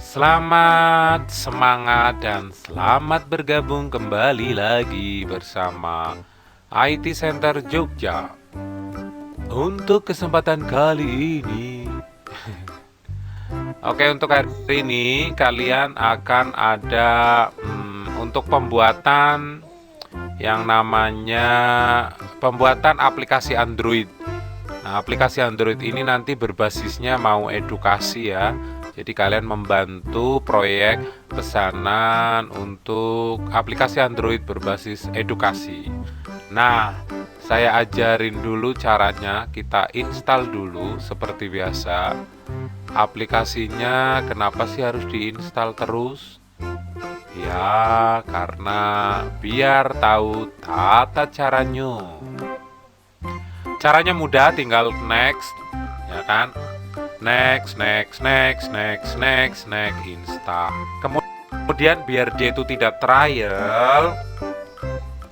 Selamat, semangat, dan selamat bergabung kembali lagi bersama IT Center Jogja. Untuk kesempatan kali ini, oke, untuk hari ini kalian akan ada untuk pembuatan yang namanya pembuatan aplikasi Android. Nah, aplikasi Android ini nanti berbasisnya mau edukasi ya. Jadi kalian membantu proyek pesanan untuk aplikasi Android berbasis edukasi. Nah, saya ajarin dulu caranya. Kita install dulu seperti biasa. Aplikasinya kenapa sih harus diinstal terus? Ya, karena biar tahu tata caranya. Caranya mudah, tinggal next, ya kan? Next, install. Kemudian biar dia itu tidak trial,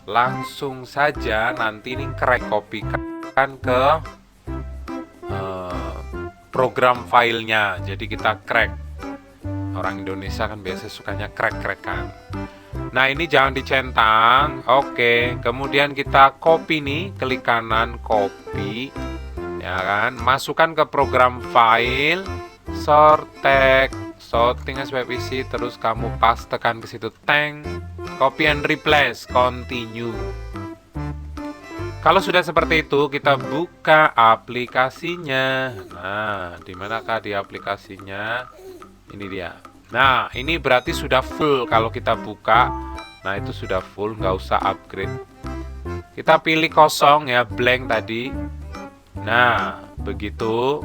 langsung saja nanti ini kopikan ke program filenya. Jadi kita crack. Orang Indonesia kan biasa sukanya crack-crackan. Nah, ini jangan dicentang. Oke, kemudian kita copy nih, klik kanan copy. Ya kan? Masukkan ke program file, sort text, sorting as PC, terus kamu pastekan ke situ tank, copy and replace, continue. Kalau sudah seperti itu, kita buka aplikasinya. Nah, di manakah di aplikasinya? Ini dia. Nah, ini berarti sudah full kalau kita buka. Nah, itu sudah full, nggak usah upgrade. Kita pilih kosong ya, blank tadi. Nah, begitu.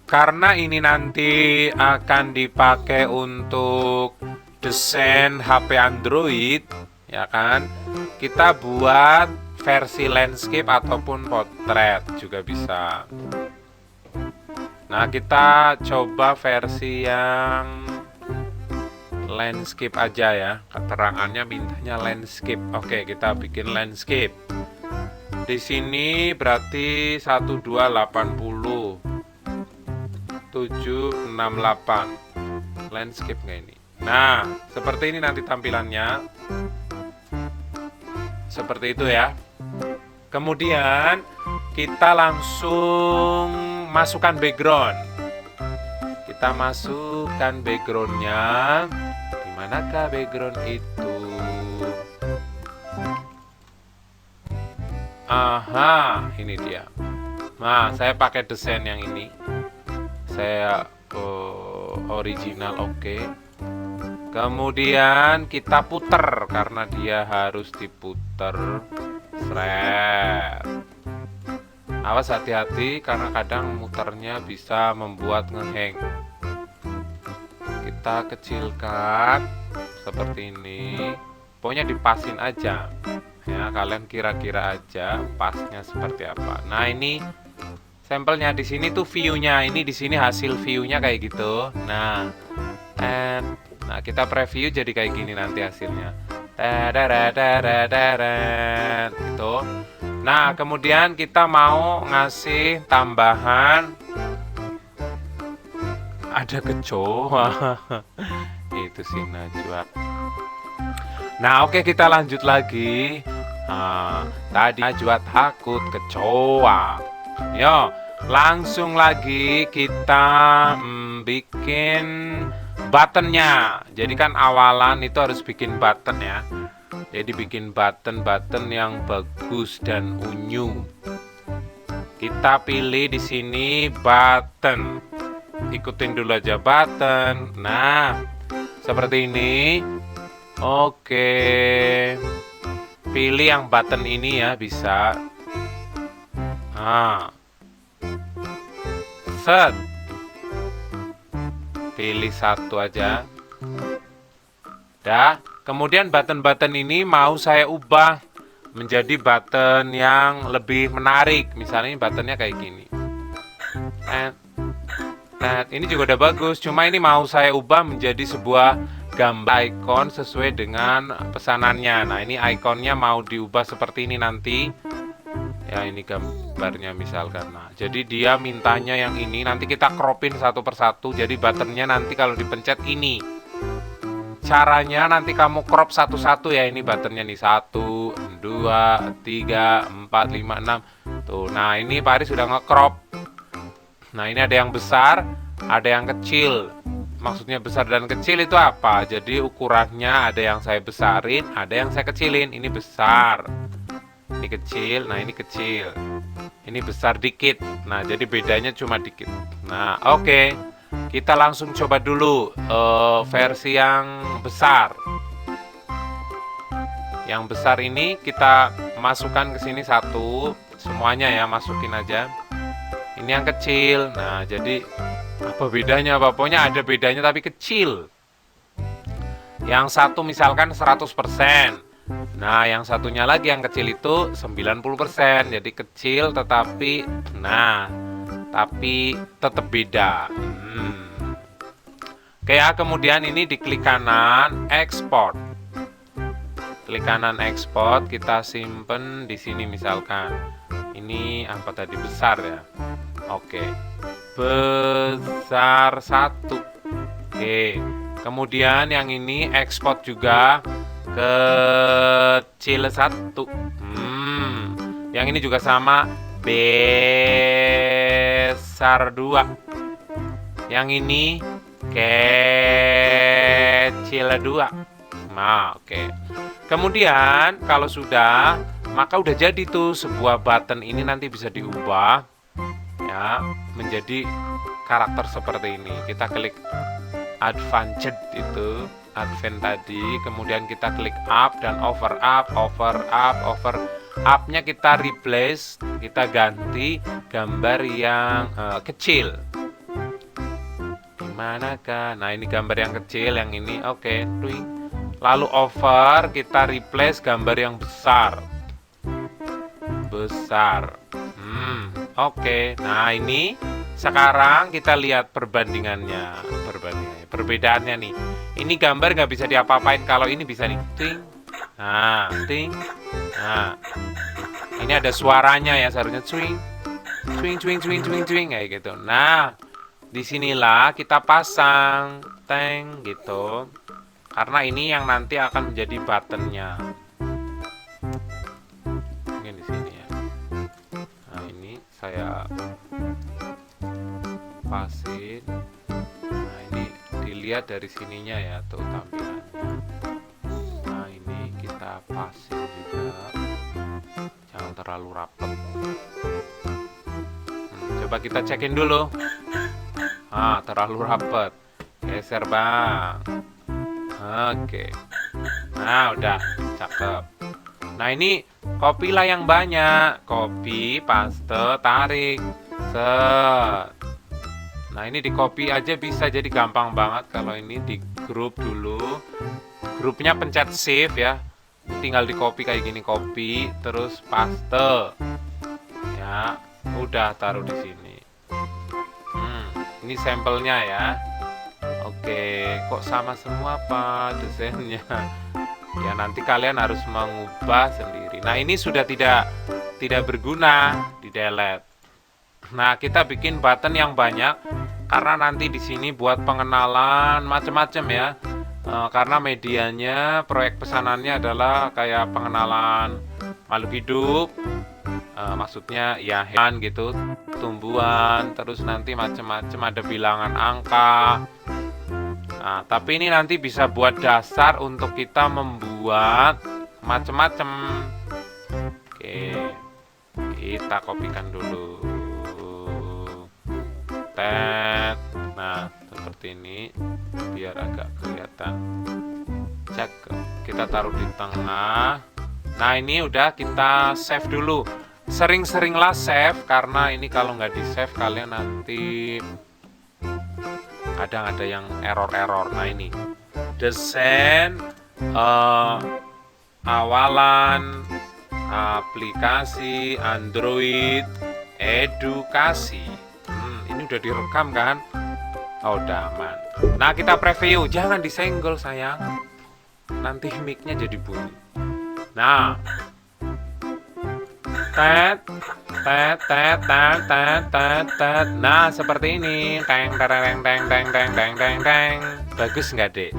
Karena ini nanti akan dipakai untuk desain HP Android, ya kan? Kita buat versi landscape ataupun portrait juga bisa. Nah, kita coba versi yang landscape aja ya. Keterangannya mintanya landscape. Oke, kita bikin landscape. Di sini berarti 1280 768 landscape nggak ini? Nah, seperti ini nanti tampilannya. Seperti itu ya. Kemudian kita langsung masukkan background. Kita masukkan backgroundnya. Di manakah background itu? Aha, ini dia. Nah, saya pakai desain yang ini. Saya original, oke. Kemudian kita puter karena dia harus diputer. Seret. Awas, hati-hati karena kadang muternya bisa membuat ngeheng. Kita kecilkan seperti ini. Pokoknya dipasin aja. Ya, kalian kira-kira aja pasnya seperti apa. Nah, ini sampelnya di sini tuh view-nya. Ini di sini hasil view-nya kayak gitu. Nah, kita preview jadi kayak gini nanti hasilnya. Gitu. Nah, kemudian kita mau ngasih tambahan ada kecoa. Itu sih Najwa. Nah, oke, kita lanjut lagi. Tadi Najwa takut kecoa. Yo, langsung lagi kita bikin buttonnya. Jadi kan awalan itu harus bikin button ya. Jadi bikin button yang bagus dan unyu. Kita pilih di sini button. Ikutin dulu aja button. Nah, seperti ini. Oke. Pilih yang button ini ya, bisa. Nah. Set. Pilih satu aja. Dah. Kemudian button-button ini mau saya ubah menjadi button yang lebih menarik. Misalnya ini buttonnya kayak gini. Nah, ini juga udah bagus. Cuma ini mau saya ubah menjadi sebuah gambar icon sesuai dengan pesanannya. Nah, ini ikonnya mau diubah seperti ini nanti. Ya, ini gambar. barnya misalkan. Nah, jadi dia mintanya yang ini, nanti kita cropin satu persatu. Jadi buttonnya nanti kalau dipencet ini. Caranya nanti kamu crop satu-satu ya, ini buttonnya nih 1, 2, 3, 4, 5, 6. Tuh, nah ini Pak Aris sudah nge-crop. Nah ini ada yang besar, ada yang kecil. Maksudnya besar dan kecil itu apa? Jadi ukurannya ada yang saya besarin, ada yang saya kecilin. Ini besar, ini kecil, nah ini kecil, ini besar dikit. Nah jadi bedanya cuma dikit. Nah oke, kita langsung coba dulu versi yang besar. Yang besar ini kita masukkan ke sini satu, semuanya ya, masukin aja. Ini yang kecil. Nah jadi apa bedanya? Pokoknya ada bedanya tapi kecil. Yang satu misalkan 100%. Nah yang satunya lagi yang kecil itu 90%. Jadi kecil tetapi tapi tetap beda. Oke ya, kemudian ini diklik kanan export. Klik kanan export, kita simpen di sini misalkan. Ini apa tadi, besar ya. Oke. Besar 1. Oke. Kemudian yang ini ekspor juga kecil 1. Yang ini juga sama, besar 2. Yang ini kecil 2. Nah, oke. Kemudian kalau sudah, maka udah jadi tuh sebuah button ini nanti bisa diubah ya menjadi karakter seperti ini. Kita klik advanced itu, advance tadi, kemudian kita klik up dan over up, over up, over up-nya kita replace, kita ganti gambar yang kecil. Gimanakah? Nah, ini gambar yang kecil, yang ini oke, twing. Lalu over, kita replace gambar yang besar. Besar. Oke. Nah, ini sekarang kita lihat perbandingannya. Perbedaannya nih. Ini gambar nggak bisa diapa-apain, kalau ini bisa nih. Ting. Nah, ting. Nah. Ini ada suaranya ya, seharusnya swing. Swing, swing, swing, swing, swing kayak gitu. Nah, disinilah kita pasang teng gitu. Karena ini yang nanti akan menjadi buttonnya. Mungkin di sini ya. Nah ini saya pasin. Nah ini dilihat dari sininya ya tuh tampilannya. Nah ini kita pasin juga. Jangan terlalu rapet. Coba kita cekin dulu. Terlalu rapet. Geser bang. Oke. Nah udah cakep. Nah ini kopilah yang banyak. Copy, paste, tarik, set. Nah ini di copy aja bisa, jadi gampang banget. Kalau ini di grup dulu, grupnya pencet save ya, tinggal di copy kayak gini, copy terus paste ya, udah taruh di sini. Ini sampelnya ya. Oke, kok sama semua Pak desainnya? Ya nanti kalian harus mengubah sendiri. Nah ini sudah tidak berguna, di delete. Nah kita bikin button yang banyak karena nanti di sini buat pengenalan macam-macam ya. Karena medianya, proyek pesanannya adalah kayak pengenalan makhluk hidup. Maksudnya ya hewan gitu, tumbuhan, terus nanti macam-macam, ada bilangan angka. Nah, tapi ini nanti bisa buat dasar untuk kita membuat macam-macam. Oke, kita kopikan dulu. Nah, seperti ini biar agak kelihatan. Kita taruh di tengah. Nah, ini udah kita save dulu. Sering-seringlah save, karena ini kalau nggak di save kalian nanti kadang ada yang error. Nah ini desain awalan aplikasi Android edukasi. Ini udah direkam kan? Oh udah aman. Nah kita preview, jangan disenggol sayang, nanti mic-nya jadi bunyi. Nah Tet, tet, tet, tet, tet, tet. Nah, seperti ini. Teng, tereng, teng, teng, teng, teng, teng, teng. Bagus nggak, Dek?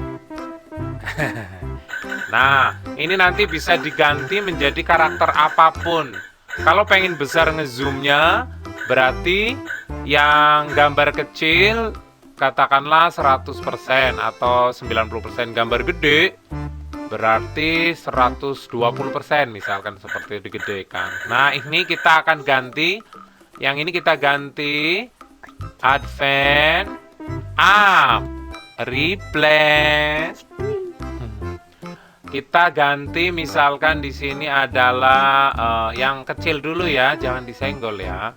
Nah, ini nanti bisa diganti menjadi karakter apapun. Kalau pengen besar ngezoomnya, berarti yang gambar kecil katakanlah 100% atau 90%, gambar gede berarti 120%, misalkan seperti digedekan. Nah, ini kita akan ganti. Yang ini kita ganti Advent Up Replace. Kita ganti misalkan di sini adalah yang kecil dulu ya, jangan disenggol ya.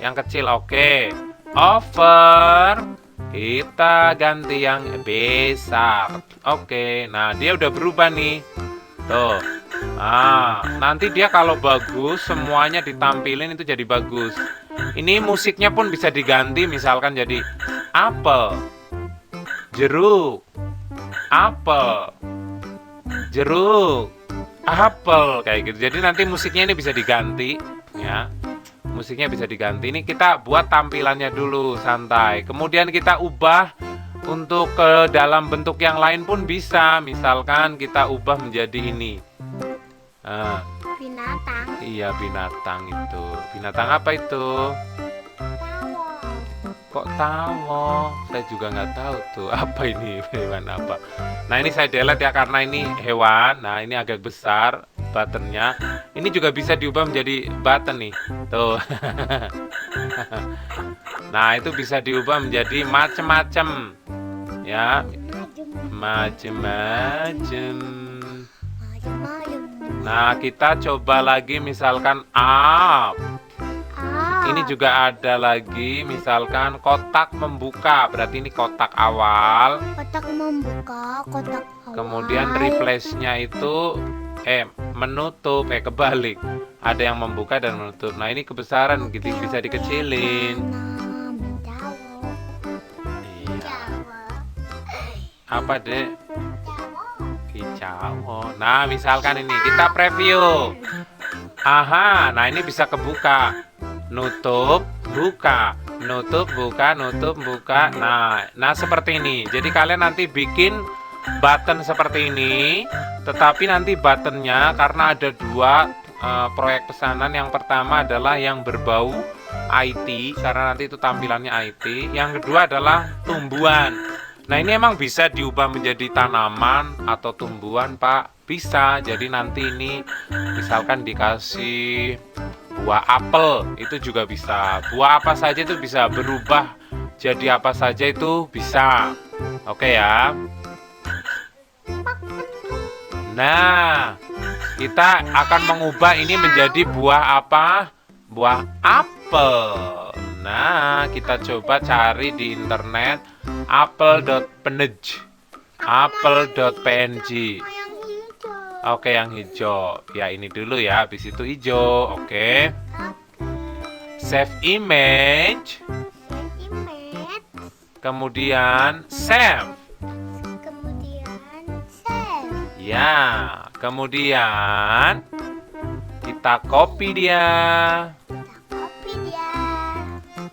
Yang kecil oke. Over. Kita ganti yang besar. Oke, nah dia udah berubah nih. Tuh. Nah, nanti dia kalau bagus semuanya ditampilin itu jadi bagus. Ini musiknya pun bisa diganti misalkan jadi apel, jeruk, apel, jeruk, apel kayak gitu. Jadi nanti musiknya ini bisa diganti ya. Musiknya bisa diganti. Ini kita buat tampilannya dulu santai. Kemudian kita ubah untuk ke dalam bentuk yang lain pun bisa. Misalkan kita ubah menjadi ini. Binatang. Iya, binatang itu. Binatang apa itu? Kok tahu? Saya juga nggak tahu tuh apa ini, hewan apa. Nah, ini saya delete ya karena ini hewan. Nah, ini agak besar buttonnya. Ini juga bisa diubah menjadi button nih. Tuh. Nah, itu bisa diubah menjadi macem-macem. Ya, macem-macem. Nah, kita coba lagi misalkan up. Ini juga ada lagi misalkan kotak membuka. Berarti ini kotak awal. Kotak membuka, kotak awal. Kemudian replace-nya itu menutup, kebalik. Ada yang membuka dan menutup. Nah, ini kebesaran gitu, bisa dikecilin. Iya. Apa, Dek? Kicau. Nah, misalkan ini kita preview. Aha, nah ini bisa kebuka. Nutup, buka. Nutup, buka, nutup, buka. Nah seperti ini. Jadi kalian nanti bikin button seperti ini, tetapi nanti buttonnya karena ada dua proyek pesanan. Yang pertama adalah yang berbau IT, karena nanti itu tampilannya IT. Yang kedua adalah tumbuhan. Nah, ini emang bisa diubah menjadi tanaman atau tumbuhan, Pak. Bisa. Jadi nanti ini misalkan dikasih buah apel, itu juga bisa. Buah apa saja itu bisa berubah jadi apa saja itu bisa. Oke ya. Nah, kita akan mengubah ini menjadi buah apa? Buah apel. Nah, kita coba cari di internet apel.png. Apel.png. Oke, yang hijau. Ya, ini dulu ya, habis itu hijau. Oke. Save image. Kemudian save. Ya, kemudian kita copy dia.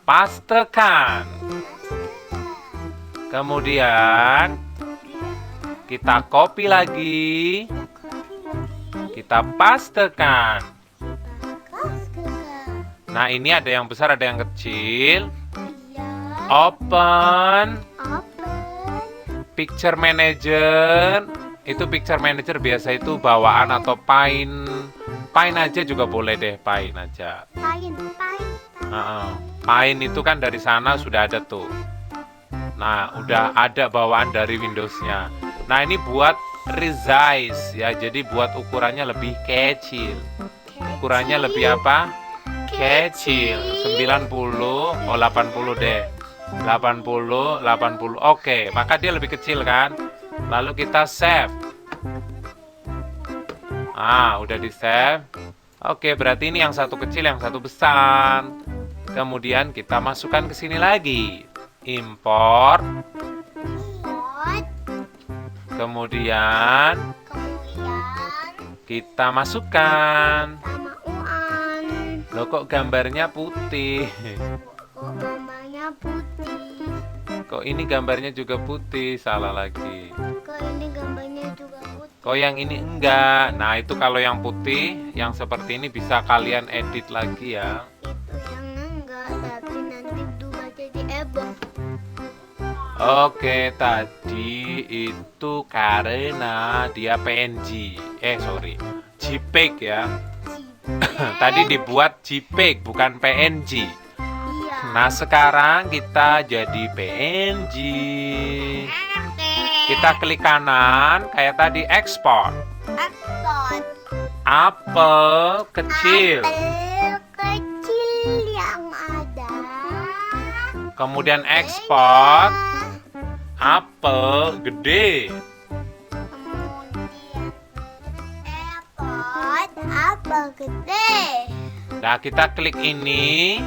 Pastekan. Kemudian kita copy lagi. Kita pastekan. Nah, ini ada yang besar, ada yang kecil. Open. Picture Manager. Itu Picture Manager biasa itu bawaan atau Paint aja juga boleh deh, Paint aja. Paint itu kan dari sana sudah ada tuh. Nah, udah ada bawaan dari Windows-nya. Nah, ini buat resize ya. Jadi buat ukurannya lebih kecil. Ukurannya lebih apa? Kecil. 90, 80 deh. 80, 80. Oke, maka dia lebih kecil kan? Lalu kita save. Udah di save. Oke, berarti ini yang satu kecil, yang satu besar. Kemudian kita masukkan ke sini lagi. Import. Kemudian kita masukkan. Loh kok gambarnya putih? Kok gambarnya putih? Kok ini gambarnya juga putih? Salah lagi. Kok ini gambarnya juga putih? Kok yang ini enggak? Nah, itu kalau yang putih, yang seperti ini bisa kalian edit lagi ya. Itu yang enggak, tapi nanti berubah jadi ebon. Oke, tadi itu karena dia PNG. Sorry, JPEG ya. Tadi dibuat JPEG bukan PNG. Iya. Nah, sekarang kita jadi PNG. Kita klik kanan kayak tadi ekspor. Ekspor. Apel kecil. Apel kecil yang ada. Kemudian ekspor apel gede. Kemudian ekspor apel gede. Nah, kita klik ini.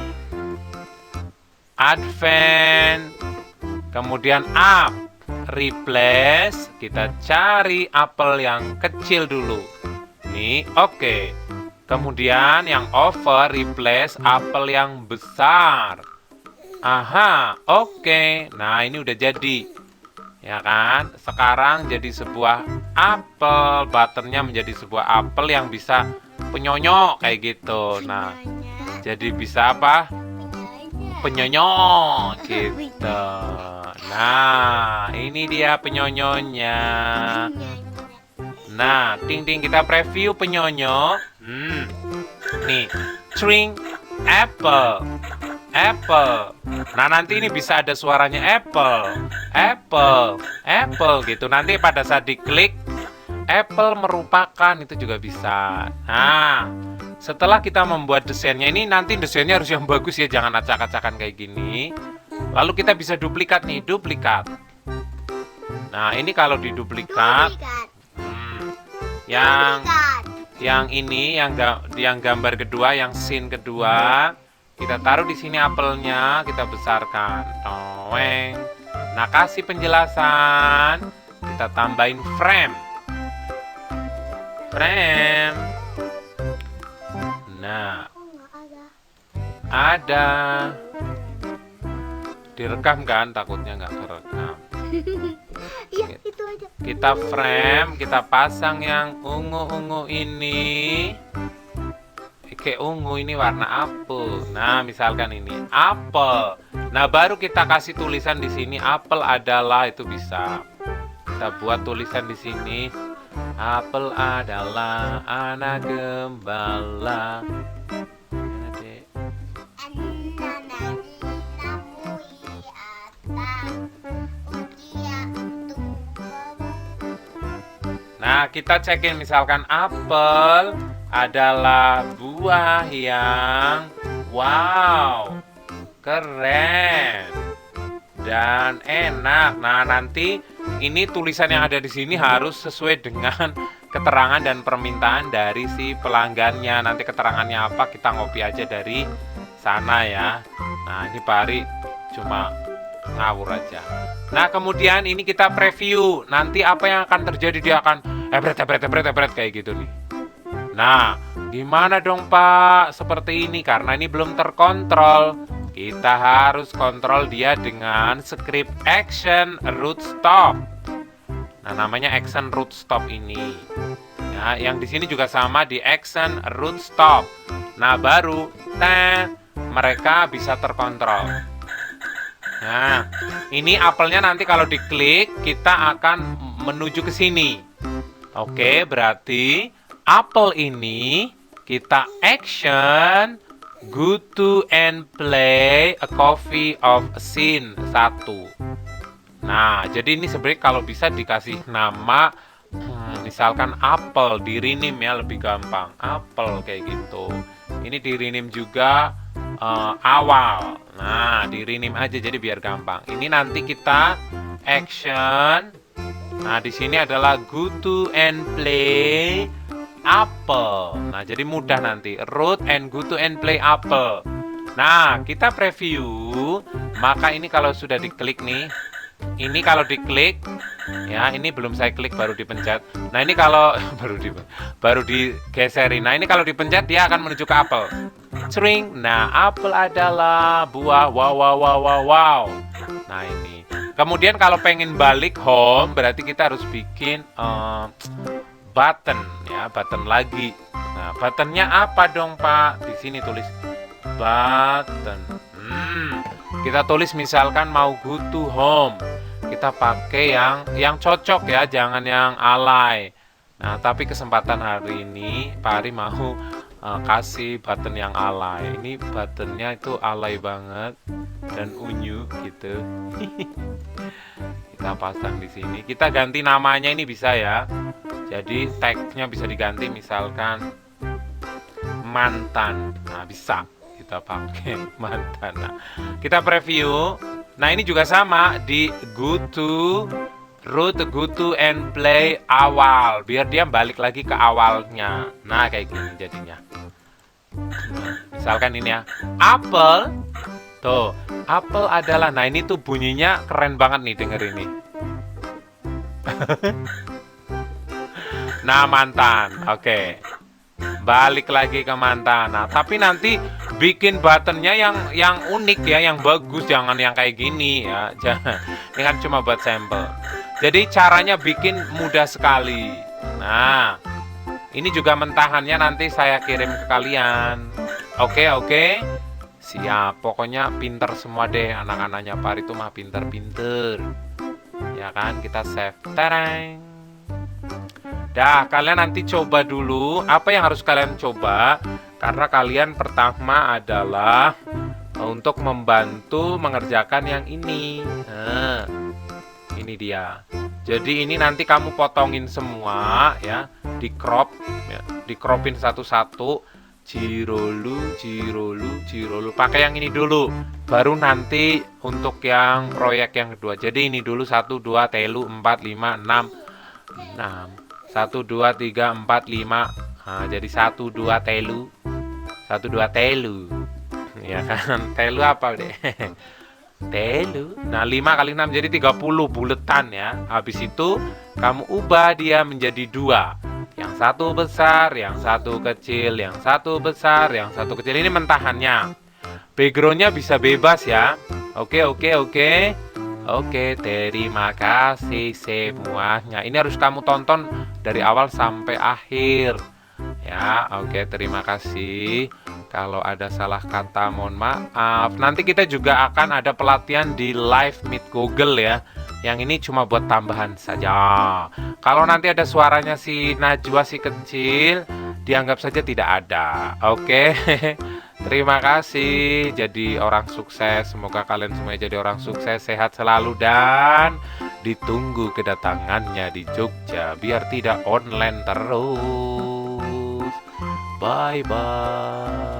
Advent. Kemudian up. Replace. Kita cari apel yang kecil dulu. Nih, oke. Kemudian yang over replace apel yang besar. Aha, oke. Nah, ini udah jadi. Ya kan? Sekarang jadi sebuah apel. Buttonnya menjadi sebuah apel yang bisa penyonyok kayak gitu. Nah, jadi bisa apa? Penyonyok gitu. Nah, ini dia penyonyonya. Nah, ting ting kita preview penyonyo. Nih, string apple. Apple. Nah, nanti ini bisa ada suaranya apple. Apple. Apple gitu. Nanti pada saat diklik apple merupakan itu juga bisa. Nah, setelah kita membuat desainnya ini nanti desainnya harus yang bagus ya, jangan acak-acakan kayak gini. Lalu kita bisa duplikat nih, duplikat. Nah, ini kalau diduplikat yang ini yang gambar kedua, yang scene kedua, kita taruh di sini apelnya, kita besarkan. Toeng. Nah, kasih penjelasan, kita tambahin frame. Frame. Nah, ada. Direkam kan? Takutnya nggak kerekam. Iya, itu aja. Kita frame, kita pasang yang ungu-ungu ini. Kayak ungu ini warna apel. Nah, misalkan ini apel. Nah, baru kita kasih tulisan di sini apel adalah, itu bisa. Kita buat tulisan di sini. Apel adalah anak gembala. Nah, kita cekin misalkan apel adalah buah yang wow, keren dan enak. Nah, nanti ini tulisan yang ada di sini harus sesuai dengan keterangan dan permintaan dari si pelanggannya. Nanti keterangannya apa kita ngopi aja dari sana ya. Nah, ini Pak Ari cuma ngawur aja. Nah, kemudian ini kita preview. Nanti apa yang akan terjadi, dia akan ebret kayak gitu nih. Nah, gimana dong Pak seperti ini? Karena ini belum terkontrol. Kita harus kontrol dia dengan script action root stop. Nah, namanya action root stop ini. Ya, yang di sini juga sama di action root stop. Nah, baru mereka bisa terkontrol. Nah, ini apelnya nanti kalau diklik kita akan menuju ke sini. Oke, berarti apel ini kita action go to and play a copy of a scene 1. Nah, jadi ini sebenarnya kalau bisa dikasih nama misalkan apel, di rename ya, lebih gampang. Apel kayak gitu. Ini di rename juga awal. Nah, di rename aja jadi biar gampang. Ini nanti kita action. Nah, di sini adalah go to and play apple. Nah, jadi mudah nanti. Root and go to and play apple. Nah, kita preview. Maka ini kalau sudah diklik nih. Ini kalau diklik ya, ini belum saya klik baru dipencet. Nah, ini kalau baru digeserin. Nah, ini kalau dipencet dia akan menuju ke apel. answering. Nah, apple adalah buah. Wow, wow, wow, wow, wow. Nah, ini. Kemudian kalau pengen balik home, berarti kita harus bikin button ya, button lagi. Nah, buttonnya apa dong, Pak? Di sini tulis button. Kita tulis misalkan mau go to home. Kita pakai yang cocok ya, jangan yang alay. Nah, tapi kesempatan hari ini Pak Ari mau kasih button yang alay. Ini buttonnya itu alay banget dan unyu gitu. Kita pasang di sini. Kita ganti namanya ini bisa ya. Jadi tagnya bisa diganti misalkan mantan. Nah, bisa kita pakai mantan. Nah, kita preview. Nah, ini juga sama di go to and play awal, biar dia balik lagi ke awalnya. Nah, kayak gini jadinya. Misalkan ini ya, apple. Tuh, apple adalah. Nah, ini tuh bunyinya keren banget nih, denger ini. Nah, mantan. Oke. Balik lagi ke mantan. Nah, tapi nanti bikin buttonnya yang unik ya, yang bagus, jangan yang kayak gini ya. Jangan. Ini kan cuma buat sampel. Jadi caranya bikin mudah sekali. Nah, ini juga mentahannya nanti saya kirim ke kalian. Oke. Siap. Pokoknya pinter semua deh anak-anaknya Pak Ari itu mah pinter-pinter. Ya kan, kita save. Tarang. Dah, kalian nanti coba dulu. Apa yang harus kalian coba? Karena kalian pertama adalah untuk membantu mengerjakan yang ini. Nah, ini dia. Jadi ini nanti kamu potongin semua ya, di crop ya, di cropin satu-satu. Cirolu. Pakai yang ini dulu. Baru nanti untuk yang proyek yang kedua. Jadi ini dulu 1 2 telu 4 5 6 1 2 3 4 5. Nah, jadi 1 2 telu. 1 2 telu. Ya kan? Telu apa deh? Telu. Nah, 5 kali 6 jadi 30 buletan ya. Habis itu kamu ubah dia menjadi 2. Yang satu besar, yang satu kecil, yang satu besar, yang satu kecil. Ini mentahannya. Backgroundnya bisa bebas ya. Oke, terima kasih semuanya. Ini harus kamu tonton dari awal sampai akhir. Ya, oke, terima kasih. Kalau ada salah kata mohon maaf. Nanti kita juga akan ada pelatihan di Live Meet Google ya. Yang ini cuma buat tambahan saja. Kalau nanti ada suaranya si Najwa si kecil, dianggap saja tidak ada. Oke. Terima kasih. Jadi orang sukses. Semoga kalian semua jadi orang sukses, sehat selalu dan ditunggu kedatangannya di Jogja biar tidak online terus. Bye bye.